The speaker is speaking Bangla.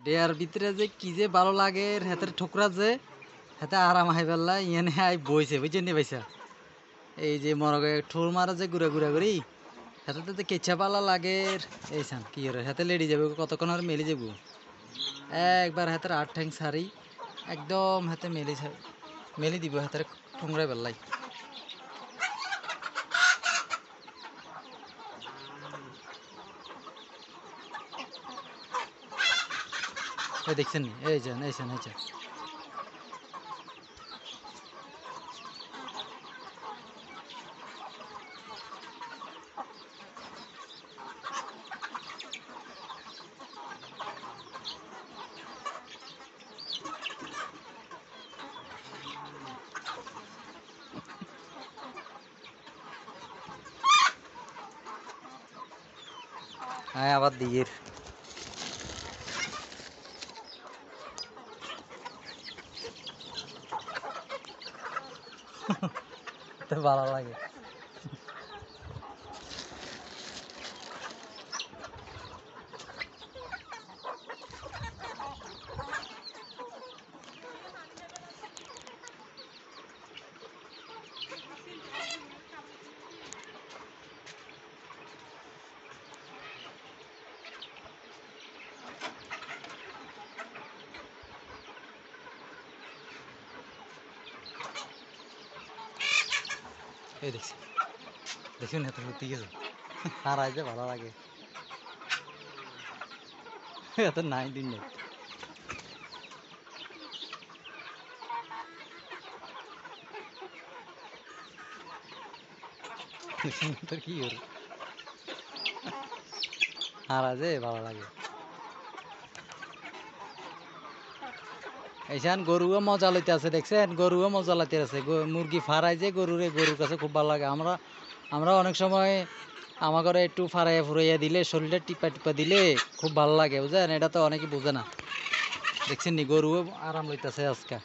এর ভিতরে যে কি যে ভালো লাগে হাতের ঠোকরা যে হাতে আরাম হাই পেল্লা ইয়ানে আই বইছে বুঝছেন নি পয়সা এই যে মরগে ঠোর মারা যে ঘুরে ঘুরে ঘুরি হাতে তো কেঁচা পালা লাগে এই সান কি করে হাতে লেডি যাবে কতক্ষণ আর মেলি যাবো একবার হাতের আট ঠ্যাং সারি একদম হাতে মেলি দিব হাতের ঠুংরাই বেল্লাই এই দেখছেন নি এই যান এই যান এই যান হ্যাঁ আবার দিয়ের তো ভালো লাগে এই দেখছি দেখুন এত সত্যি গেছে আর আইতে ভালো লাগে এত নাই দিন নেই তোর কি ওর আর আজে ভালো লাগে এইখান গরুও মজা লইতে আছে দেখছেন গরুও মজা লইতে আছে মুরগি ফারাই যে গরুর কাছে খুব ভালো লাগে আমরা অনেক সময় আমার ঘরে একটু ফারাইয়া ফুরাইয়া দিলে শরীরটা টিপা টিপা দিলে খুব ভালো লাগে বুঝেন এটা তো অনেকে বোঝে না দেখছেন নি গরুও আরাম লইতেছে আজকে